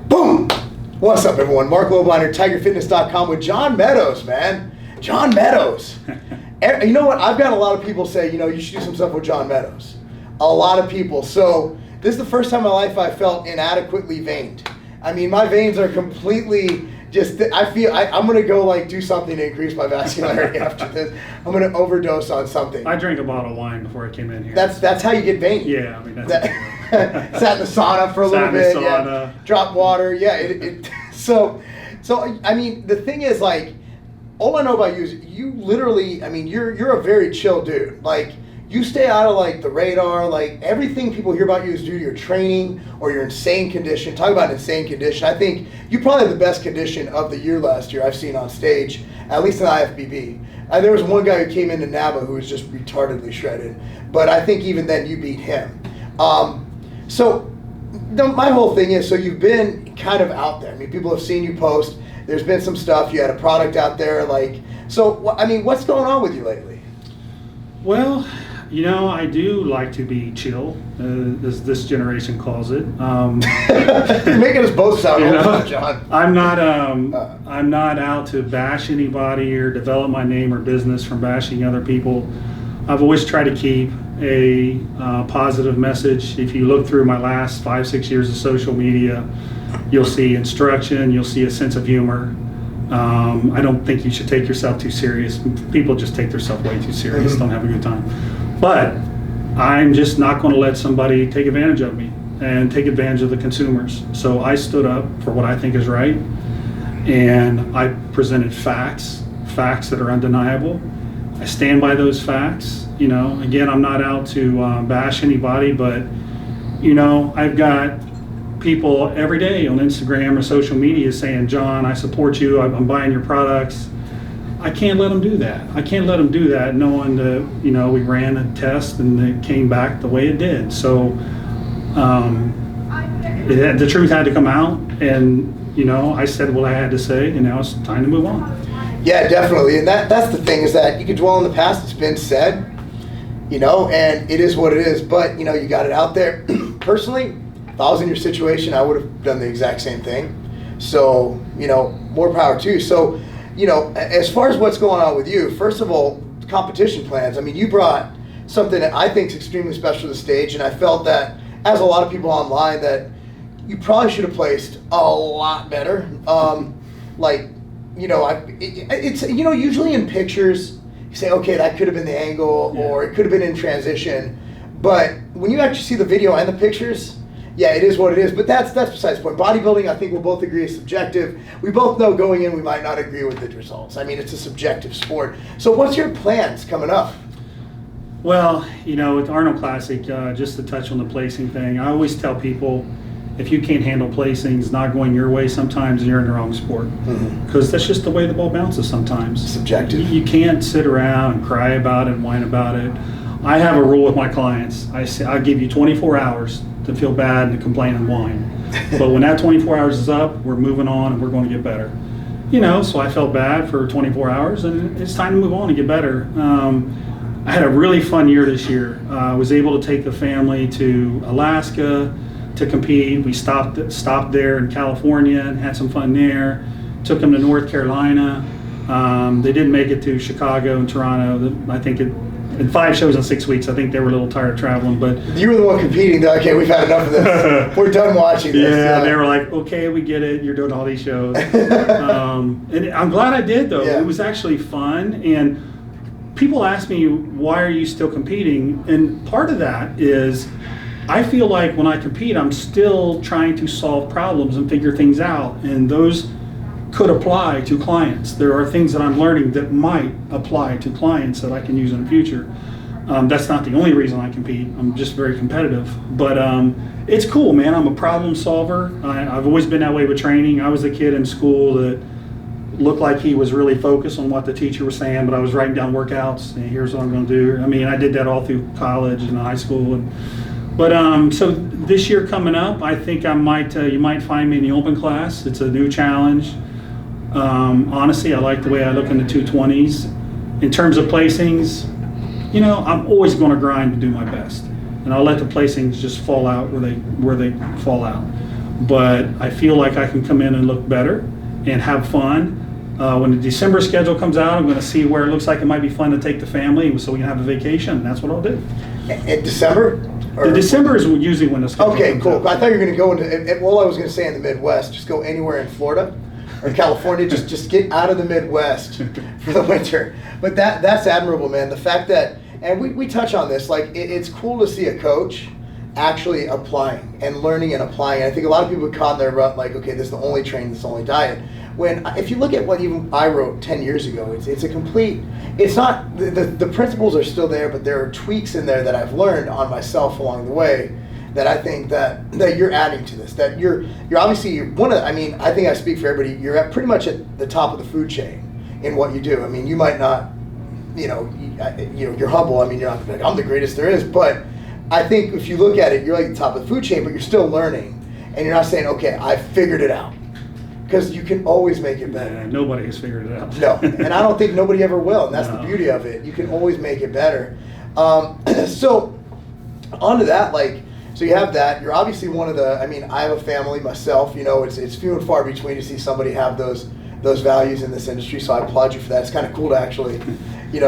Boom! What's up, everyone? Marc Lobliner, TigerFitness.com with John Meadows, man. John Meadows. You know what? I've got a lot of people say, you should do some stuff with John Meadows. A lot of people. So this is the first time in my life I felt inadequately veined. I mean, my veins are completely just, I feel, I'm going to go do something to increase my vascularity after this. I'm going to overdose on something. I drank a bottle of wine before I came in here. That's how you get veined. Yeah, I mean, that's sat in the sauna for a little bit. Yeah, dropped water. Yeah. So I mean, the thing is, all I know about you is you literally, I mean, you're a very chill dude. You stay out of the radar. Everything people hear about you is due to your training or your insane condition. Talk about insane condition. I think you probably have the best condition of the year last year I've seen on stage, at least in IFBB. There was one guy who came into NABA who was just retardedly shredded, but I think even then you beat him. My whole thing is, so you've been kind of out there. I mean, people have seen you post. There's been some stuff. You had a product out there. What's going on with you lately? Well, I do like to be chill, as this generation calls it. You're making us both sound old, John. I'm not out to bash anybody or develop my name or business from bashing other people. I've always tried to keep a positive message. If you look through my last 5-6 years of social media, you'll see instruction, you'll see a sense of humor. I don't think you should take yourself too serious. People just take themselves way too serious, don't have a good time. But I'm just not going to let somebody take advantage of me and take advantage of the consumers. So I stood up for what I think is right, and I presented facts that are undeniable. I stand by those facts. Again, I'm not out to bash anybody, but I've got people every day on Instagram or social media saying, John, I support you, I'm buying your products. I can't let them do that. I can't let them do that knowing that, we ran a test and it came back the way it did. So the truth had to come out, and, I said what I had to say, and now it's time to move on. Yeah, definitely. And that's the thing, is that you can dwell in the past. It's been said, and it is what it is. But, you got it out there. Personally, if I was in your situation, I would have done the exact same thing. So, more power to you. So, as far as what's going on with you, first of all, competition plans. I mean, you brought something that I think is extremely special to the stage, and I felt that, as a lot of people online, that you probably should have placed a lot better. It's usually in pictures, you say, okay, that could have been the angle, or it could have been in transition. But when you actually see the video and the pictures, yeah, it is what it is. But that's besides the point. Bodybuilding, I think we'll both agree, is subjective. We both know going in we might not agree with the results. I mean, it's a subjective sport. So what's your plans coming up? Well, with Arnold Classic, just to touch on the placing thing, I always tell people, if you can't handle placings not going your way, sometimes you're in the wrong sport, because that's just the way the ball bounces sometimes. Subjective. You can't sit around and cry about it and whine about it. I have a rule with my clients. I say, I'll give you 24 hours to feel bad and to complain and whine. But when that 24 hours is up, we're moving on and we're going to get better. So I felt bad for 24 hours, and it's time to move on and get better. I had a really fun year this year. I was able to take the family to Alaska to compete. We stopped there in California and had some fun there. Took them to North Carolina. They didn't make it to Chicago and Toronto. I think in 5 shows in 6 weeks. I think they were a little tired of traveling, but you were the one competing. Okay, we've had enough of this. We're done watching this. Yeah, they were like, okay, we get it. You're doing all these shows. And I'm glad I did, though. Yeah. It was actually fun. And people ask me, why are you still competing? And part of that is, I feel like when I compete, I'm still trying to solve problems and figure things out, and those could apply to clients. There are things that I'm learning that might apply to clients that I can use in the future. That's not the only reason I compete. I'm just very competitive. But it's cool, man. I'm a problem solver. I've always been that way with training. I was a kid in school that looked like he was really focused on what the teacher was saying, but I was writing down workouts, and here's what I'm going to do. I mean, I did that all through college and high school. But so this year coming up, I think I might. You might find me in the open class. It's a new challenge. Honestly, I like the way I look in the 220s. In terms of placings, I'm always going to grind to do my best, and I'll let the placings just fall out where they fall out. but I feel like I can come in and look better and have fun. When the December schedule comes out, I'm going to see where it looks like it might be fun to take the family so we can have a vacation, and that's what I'll do. In December? The December is usually when the schedule Okay, comes cool. out. I thought you were going to go into, well, I was going to say in the Midwest, just go anywhere in Florida or California, just get out of the Midwest for the winter. But that's admirable, man. The fact that, and we touch on this, like it's cool to see a coach actually applying and learning and applying. I think a lot of people get caught in their rut, like, okay, this is the only training, this is the only diet. When, if you look at what even I wrote 10 years ago, it's a complete, it's not, the principles are still there, but there are tweaks in there that I've learned on myself along the way that I think that you're adding to this, that you're obviously one of, I mean, I think I speak for everybody, you're at pretty much at the top of the food chain in what you do. I mean, you might not, you're humble, I mean, you're not like, I'm the greatest there is, but I think if you look at it, you're like the top of the food chain, but you're still learning, and you're not saying, okay, I figured it out. Because you can always make it better. Yeah, nobody has figured it out. No, and I don't think nobody ever will, and that's No. the beauty of it. You can always make it better. So, onto that, like, so you have that. You're obviously one of the, I mean, I have a family myself, it's few and far between to see somebody have those values in this industry, so I applaud you for that. It's kind of cool to actually,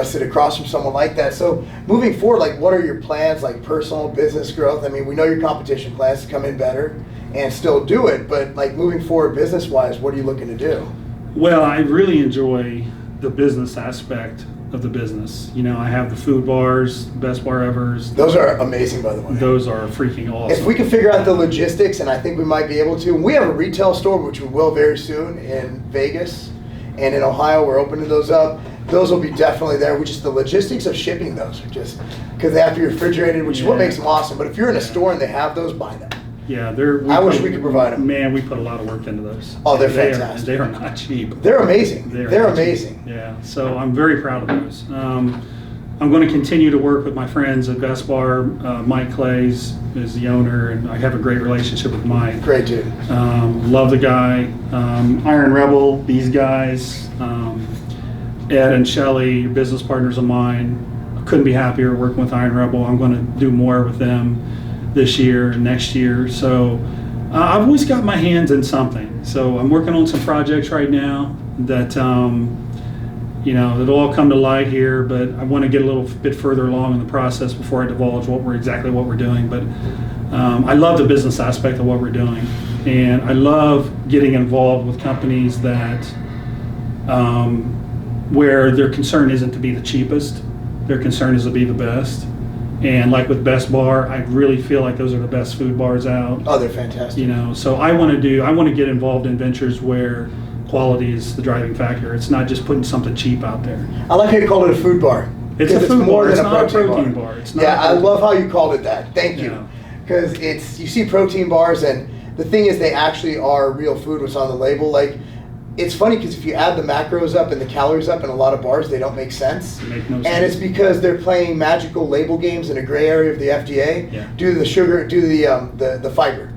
sit across from someone like that. So, moving forward, like, what are your plans, like, personal, business growth? I mean, we know your competition plans to come in better and still do it, but like moving forward business-wise, what are you looking to do? Well, I really enjoy the business aspect of the business. I have the food bars, best bar evers. Those are amazing, by the way. Those are freaking awesome. If we can figure out the logistics, and I think we might be able to, we have a retail store, which we will very soon in Vegas, and in Ohio, we're opening those up. Those will be definitely there, which is the logistics of shipping those are just, because they have to be refrigerated, which is what makes them awesome. But if you're in a store and they have those, buy them. Yeah, I wish we could provide them. Man, we put a lot of work into those. Oh, they're fantastic. They are not cheap. They're amazing. They're amazing. Cheap. Yeah, so I'm very proud of those. I'm going to continue to work with my friends at Best Bar. Mike Clays is the owner, and I have a great relationship with Mike. Great dude. Love the guy. Iron Rebel, these guys. Ed and Shelly, business partners of mine. I couldn't be happier working with Iron Rebel. I'm going to do more with them this year and next year. So I've always got my hands in something. So I'm working on some projects right now that, that'll all come to light here, but I want to get a little bit further along in the process before I divulge exactly what we're doing. But I love the business aspect of what we're doing. And I love getting involved with companies that, where their concern isn't to be the cheapest, their concern is to be the best. And like with Best Bar, I really feel like those are the best food bars out. Oh, they're fantastic. So I want to get involved in ventures where quality is the driving factor. It's not just putting something cheap out there. I like how you called it a food bar. It's a food more bar. than It's not a protein bar. It's not. Yeah, I love how you called it that. Thank you. Because you see protein bars, and the thing is they actually are real food, what's on the label. Like, it's funny because if you add the macros up and the calories up in a lot of bars, they don't make sense. Make no sense. And it's because they're playing magical label games in a gray area of the FDA due to the sugar, due to the fiber,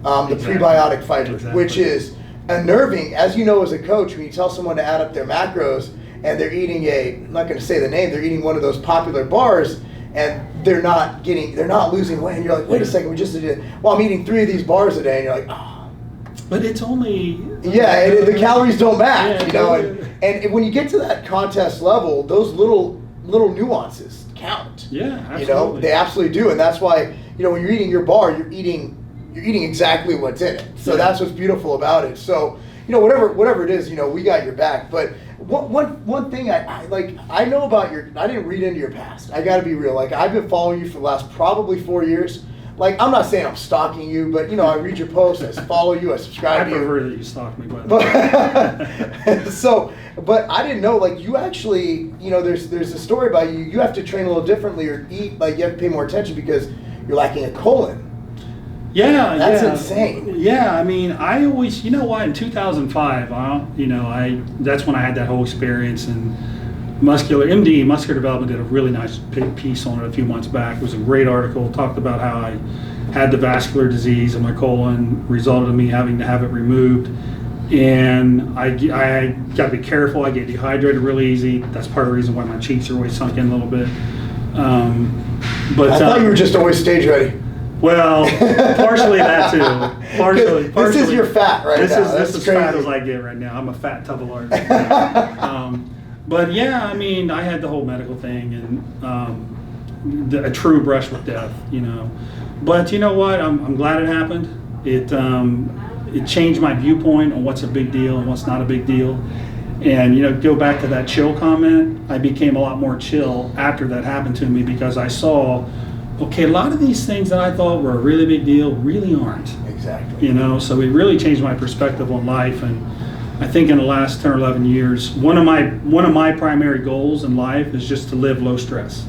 the prebiotic fiber, which is unnerving. As you know, as a coach, when you tell someone to add up their macros and they're eating I'm not going to say the name, they're eating one of those popular bars and they're not losing weight. And you're like, wait a second, we just did, well, I'm eating 3 of these bars a day, and you're like, oh. But it's only... Yeah, the calories don't match, and when you get to that contest level, those little nuances count. Yeah, absolutely. They absolutely do, and that's why, when you're eating your bar, you're eating exactly what's in it. So that's what's beautiful about it. So, whatever it is, we got your back. But one thing I know about I didn't read into your past. I got to be real. Like, I've been following you for the last probably 4 years. Like, I'm not saying I'm stalking you, but, I read your posts, I follow you, I subscribe to you. I prefer that you stalk me, by the way. But I didn't know, like, you actually, there's a story about you have to train a little differently or eat, like, you have to pay more attention because you're lacking a colon. Yeah. That's insane. Yeah, I mean, I always, in 2005, that's when I had that whole experience, and Muscular Development did a really nice piece on it a few months back. It was a great article, talked about how I had the vascular disease in my colon, resulted in me having to have it removed. And I got to be careful. I get dehydrated really easy. That's part of the reason why my cheeks are always sunk in a little bit. But I thought you were just always stage ready. Well, partially that too. Partially. This is your fat right this now. This is as crazy. fat as I get right now. I'm a fat tub of lard. But yeah, I mean, I had the whole medical thing and a true brush with death, you know. But you know what? I'm glad it happened. It changed my viewpoint on what's a big deal and what's not a big deal. And you know, go back to that chill comment. I became a lot more chill after that happened to me because I saw, okay, a lot of these things that I thought were a really big deal really aren't. Exactly. You know, so it really changed my perspective on life. And I think in the last 10 or 11 years, one of my primary goals in life is just to live low stress,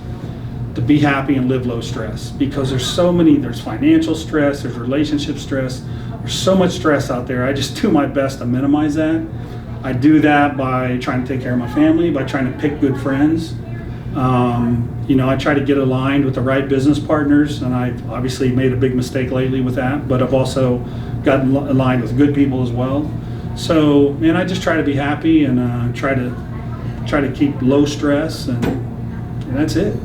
to be happy and live low stress, because there's financial stress, there's relationship stress, there's so much stress out there. I just do my best to minimize that. I do that by trying to take care of my family, by trying to pick good friends. You know, I try to get aligned with the right business partners, and I've obviously made a big mistake lately with that, but I've also gotten aligned with good people as well. So, man, I just try to be happy and try to keep low stress, and that's it.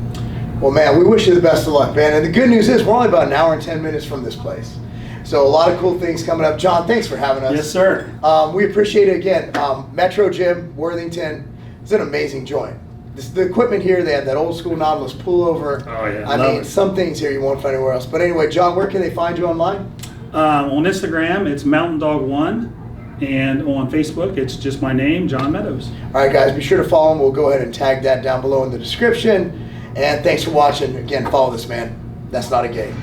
Well, man, we wish you the best of luck, man. And the good news is we're only about an hour and 10 minutes from this place. So a lot of cool things coming up. John, thanks for having us. Yes, sir. We appreciate it again. Metro Gym, Worthington. It's an amazing joint. The equipment here, they have that old school Nautilus pullover. Oh, yeah. I mean, some things here you won't find anywhere else. But anyway, John, where can they find you online? On Instagram, it's Mountain Dog 1. And on Facebook, it's just my name, John Meadows. All right, guys, be sure to follow him. We'll go ahead and tag that down below in the description. And thanks for watching. Again, follow this man. That's not a game.